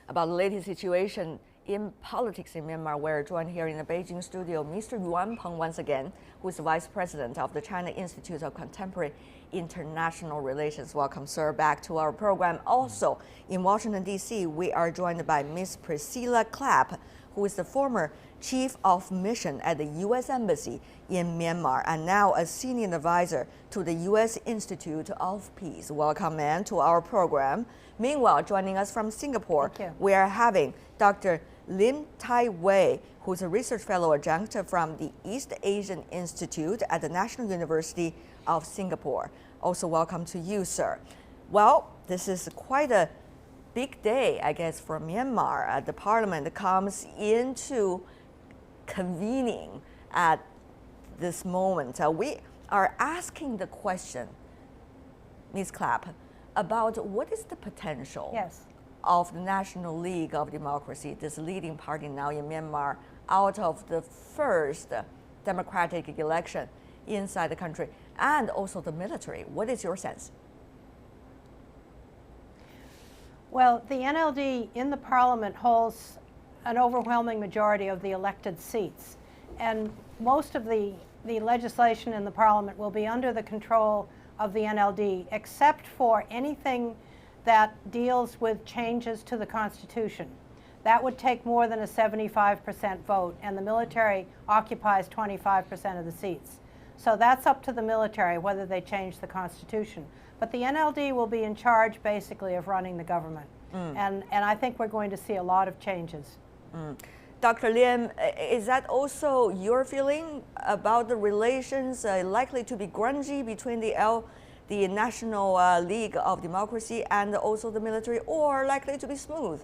about the latest situation in politics in Myanmar. We're joined here in the Beijing studio, Mr. Yuan Peng once again, who is the Vice President of the China Institute of Contemporary International Relations. Welcome, sir, back to our program. Also, in Washington, D.C., we are joined by Ms. Priscilla Clapp, who is the former Chief of Mission at the U.S. Embassy in Myanmar and now a senior advisor to the U.S. Institute of Peace. Welcome, ma'am, to our program. Meanwhile, joining us from Singapore, we are having Dr. Lim Tai Wei, who is a research fellow adjunct from the East Asian Institute at the National University of Singapore. Also, welcome to you, sir. Well, this is quite a big day, I guess, for Myanmar. The parliament comes into convening at this moment. We are asking the question, Ms. Clapp, about what is the potential of the National League of Democracy, this leading party now in Myanmar, out of the first democratic election inside the country, and also the military. What is your sense? Well, the NLD in the parliament holds an overwhelming majority of the elected seats, and most of the legislation in the parliament will be under the control of the NLD, except for anything that deals with changes to the Constitution. That would take more than a 75% vote, and the military occupies 25% of the seats. So that's up to the military whether they change the Constitution. But the NLD will be in charge, basically, of running the government. And I think we're going to see a lot of changes. Dr. Lim, is that also your feeling about the relations likely to be grungy between the National League of Democracy and also the military, or likely to be smooth?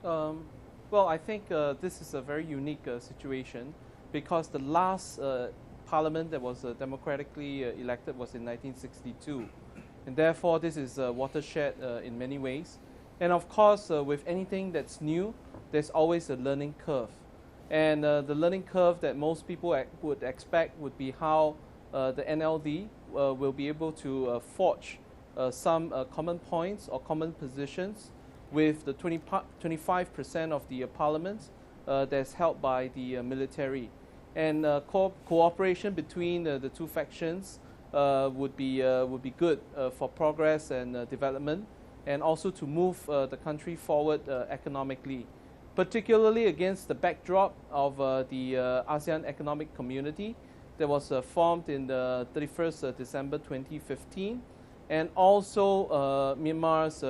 Well, I think this is a very unique situation because the last parliament that was democratically elected was in 1962. And therefore, this is a watershed in many ways. And of course, with anything that's new, there's always a learning curve. And the learning curve that most people would expect would be how the NLD will be able to forge some common points or common positions with the 25% of the parliament that's held by the military. And cooperation between the two factions would be good for progress and development, and also to move the country forward economically, particularly against the backdrop of the ASEAN Economic Community that was formed in the 31st December 2015, and also Myanmar's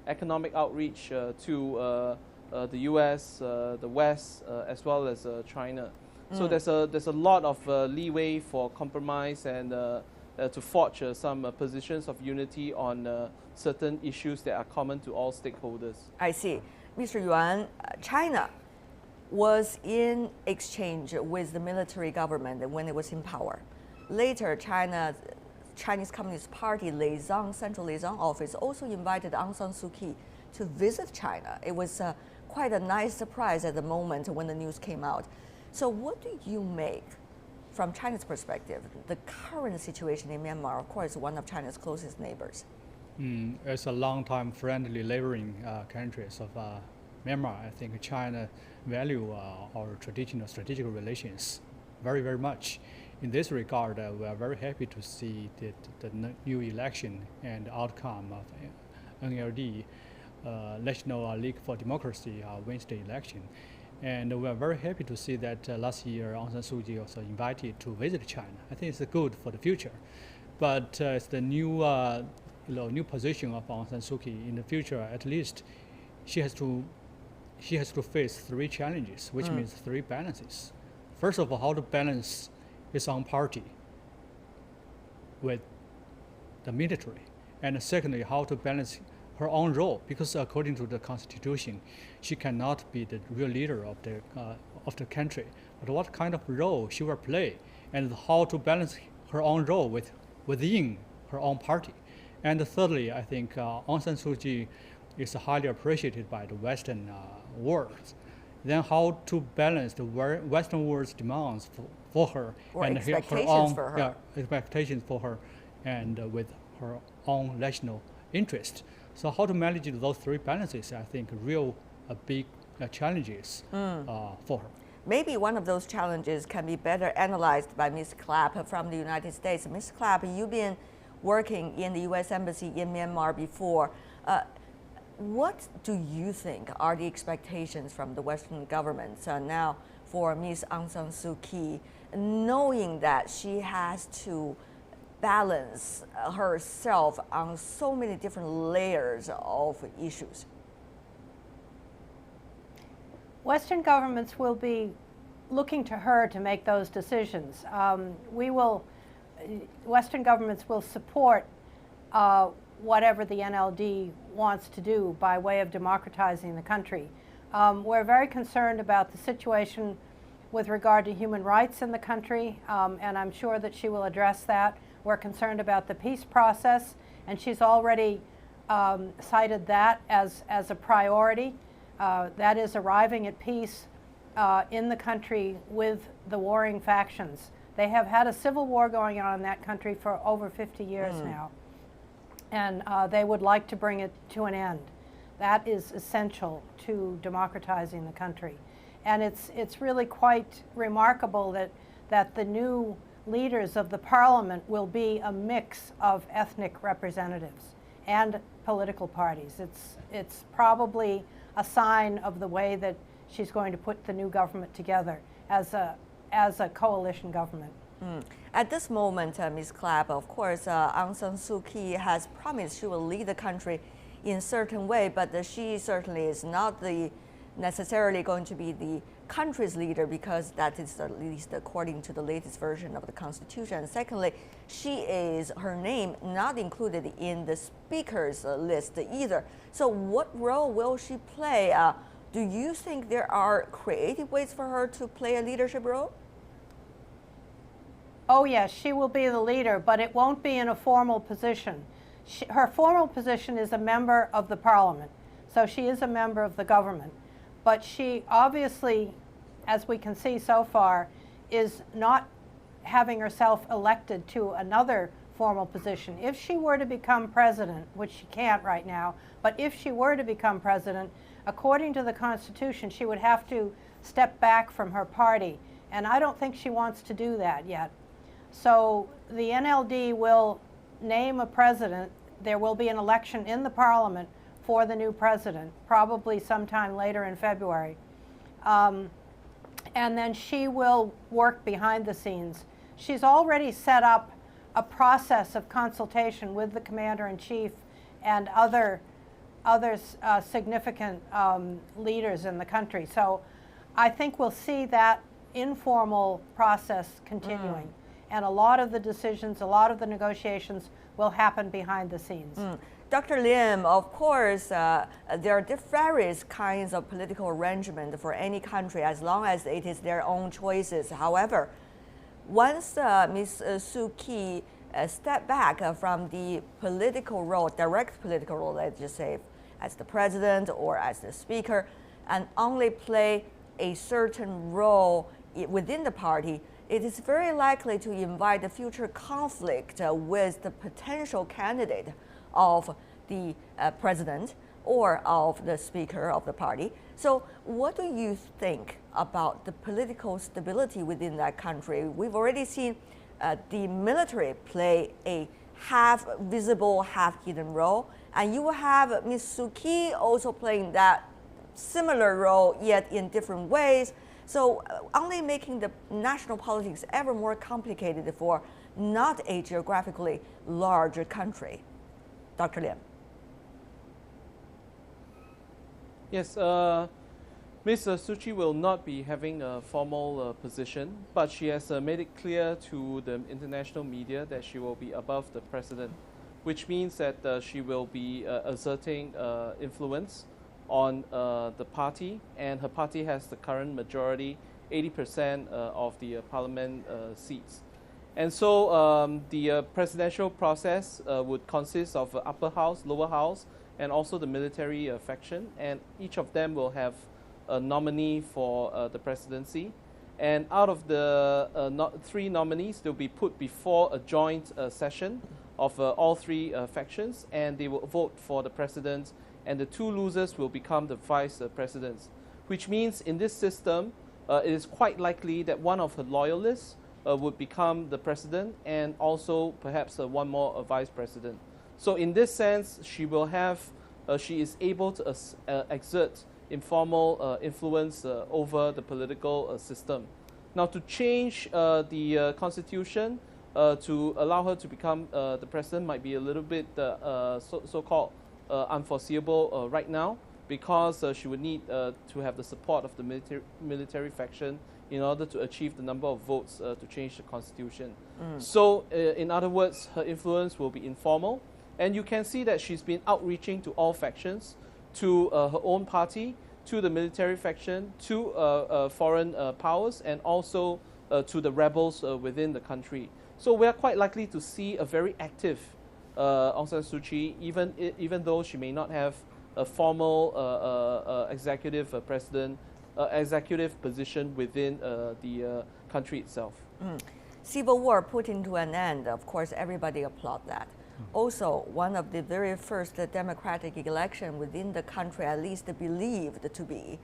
economic outreach to the US, the West, as well as China. So there's a lot of leeway for compromise and to forge some positions of unity on certain issues that are common to all stakeholders. I see. Mr. Yuan, China was in exchange with the military government when it was in power. Later, Chinese Communist Party Central Liaison Office also invited Aung San Suu Kyi to visit China. It was quite a nice surprise at the moment when the news came out. So what do you make, from China's perspective, the current situation in Myanmar, of course, one of China's closest neighbors? As a long-time friendly neighboring countries of Myanmar, I think China value our traditional strategic relations very, very much. In this regard, we are very happy to see the new election and the outcome of NLD, National League for Democracy, wins the election. And we are very happy to see that last year Aung San Suu Kyi also invited to visit China. I think it's good for the future. But it's the new, new position of Aung San Suu Kyi in the future. At least she has to face three challenges, which means three balances. First of all, how to balance his own party with the military, and secondly, how to balance her own role, because according to the Constitution, she cannot be the real leader of the country. But what kind of role she will play, and how to balance her own role within her own party. And thirdly, I think Aung San Suu Kyi is highly appreciated by the Western world. Then how to balance the Western world's demands for her or and expectations her own for her. expectations for her, and with her own national interest. So how to manage those three balances, I think, big challenges for her. Maybe one of those challenges can be better analyzed by Ms. Clapp from the United States. Ms. Clapp, you've been working in the U.S. Embassy in Myanmar before. What do you think are the expectations from the Western governments now for Ms. Aung San Suu Kyi, knowing that she has to balance herself on so many different layers of issues? Western governments will be looking to her to make those decisions. Western governments will support whatever the NLD wants to do by way of democratizing the country. We're very concerned about the situation with regard to human rights in the country, and I'm sure that she will address that. We're concerned about the peace process, and she's already cited that as a priority. That is arriving at peace in the country with the warring factions. They have had a civil war going on in that country for over 50 years now, and they would like to bring it to an end. That is essential to democratizing the country. And it's really quite remarkable that the new leaders of the parliament will be a mix of ethnic representatives and political parties. It's probably a sign of the way that she's going to put the new government together as a coalition government. At this moment, Ms. Clapp, of course, Aung San Suu Kyi has promised she will lead the country in a certain way, but she certainly is not necessarily going to be the country's leader, because that is at least according to the latest version of the Constitution. And secondly, her name not included in the speaker's list either. So what role will she play? Do you think there are creative ways for her to play a leadership role? Oh yes, she will be the leader, but it won't be in a formal position. Her formal position is a member of the parliament, so she is a member of the government. But she obviously, as we can see so far, is not having herself elected to another formal position. If she were to become president, which she can't right now, but if she were to become president, according to the Constitution, she would have to step back from her party. And I don't think she wants to do that yet. So the NLD will name a president. There will be an election in the parliament for the new president, probably sometime later in February. And then she will work behind the scenes. She's already set up a process of consultation with the commander-in-chief and other significant leaders in the country. So I think we'll see that informal process continuing. And a lot of the decisions, a lot of the negotiations will happen behind the scenes. Dr. Lim, of course, there are various kinds of political arrangement for any country as long as it is their own choices. However, once Ms. Suu Kyi step back from the political role, direct political role, let's just say, as the president or as the speaker, and only play a certain role within the party, it is very likely to invite a future conflict with the potential candidate of the president or of the speaker of the party. So what do you think about the political stability within that country? We've already seen the military play a half visible, half hidden role, and you will have Ms. Suu Kyi also playing that similar role, yet in different ways. So only making the national politics ever more complicated for not a geographically larger country. Dr. Lim. Yes, Ms. Suu Kyi will not be having a formal position, but she has made it clear to the international media that she will be above the president, which means that she will be exerting influence on the party, and her party has the current majority, 80% of the parliament seats. And so the presidential process would consist of upper house, lower house, and also the military faction, and each of them will have a nominee for the presidency. And out of the three nominees, they'll be put before a joint session of all three factions, and they will vote for the president, and the two losers will become the vice presidents, which means in this system, it is quite likely that one of her loyalists would become the president, and also perhaps one more vice president. So in this sense, she will have, she is able to exert informal influence over the political system. Now, to change the constitution to allow her to become the president might be a little bit so-called unforeseeable right now, because she would need to have the support of the military faction in order to achieve the number of votes to change the constitution. So, in other words, her influence will be informal, and you can see that she's been outreaching to all factions, to her own party, to the military faction, to foreign powers, and also to the rebels within the country. So we are quite likely to see a very active Aung San Suu Kyi, even though she may not have a formal executive executive position within the country itself. Civil war put into an end, of course, everybody applaud that. Also, one of the very first democratic election within the country, at least believed to be,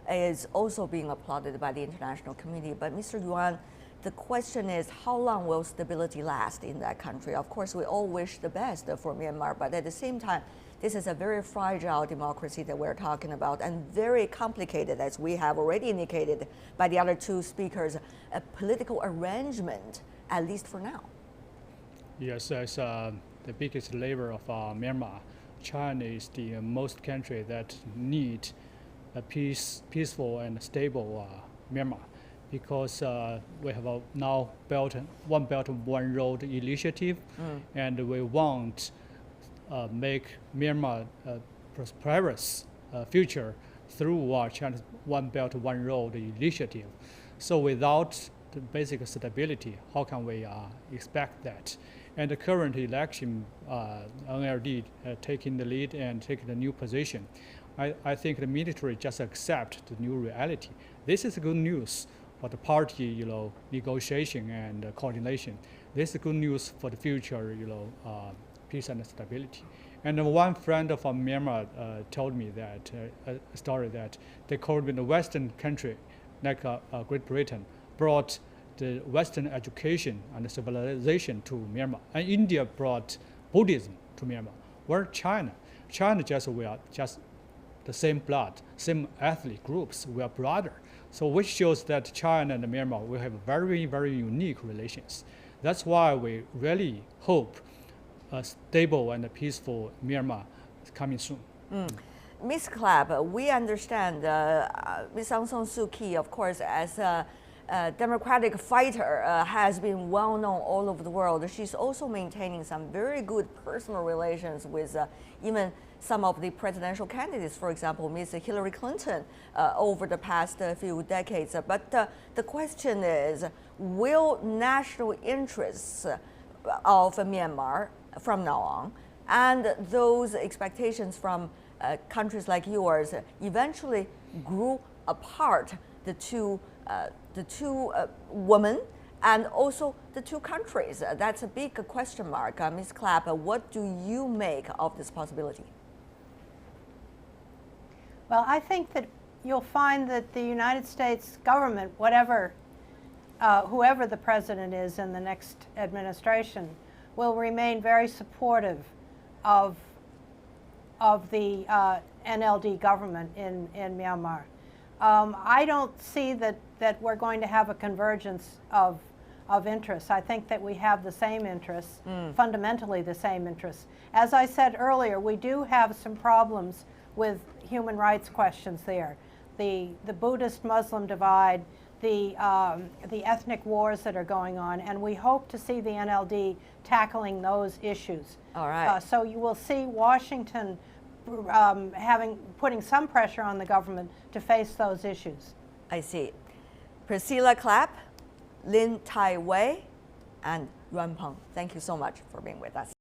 is also being applauded by the international community. But Mr. Yuan, the question is, how long will stability last in that country? Of course, we all wish the best for Myanmar, but at the same time, this is a very fragile democracy that we're talking about, and very complicated, as we have already indicated by the other two speakers, a political arrangement, at least for now. Yes, as the biggest neighbor of Myanmar, China is the most country that need a peaceful and stable Myanmar, because we have now built One Belt One Road initiative, and we want make Myanmar prosperous future through China's One Belt One Road initiative. So without the basic stability, how can we expect that? And the current election, NLD taking the lead and taking the new position. I think the military just accept the new reality. This is good news for the party, negotiation and coordination. This is good news for the future, peace and stability. And one friend from Myanmar told me that a story that they called in the Western country, like Great Britain, brought the Western education and civilization to Myanmar, and India brought Buddhism to Myanmar. Where China we are just the same blood, same ethnic groups. We are brother. So which shows that China and Myanmar will have very, very unique relations. That's why we really hope a stable and a peaceful Myanmar is coming soon. Ms. Clapp, we understand Ms. Aung San Suu Kyi, of course, as a democratic fighter, has been well known all over the world. She's also maintaining some very good personal relations with even some of the presidential candidates, for example, Ms. Hillary Clinton, over the past few decades. But the question is, will national interests of Myanmar from now on, and those expectations from countries like yours, eventually grew apart the two women and also the two countries? That's a big question mark. Ms. Clapp, what do you make of this possibility? Well, I think that you'll find that the United States government, whoever the president is in the next administration, will remain very supportive of the NLD government in Myanmar. I don't see that we're going to have a convergence of interests. I think that we have the same interests, fundamentally the same interests. As I said earlier, we do have some problems with human rights questions there. The Buddhist-Muslim divide, the ethnic wars that are going on, and we hope to see the NLD tackling those issues. All right. So you will see Washington putting some pressure on the government to face those issues. I see. Priscilla Clapp, Lim Tai Wei, and Yuan Peng, thank you so much for being with us.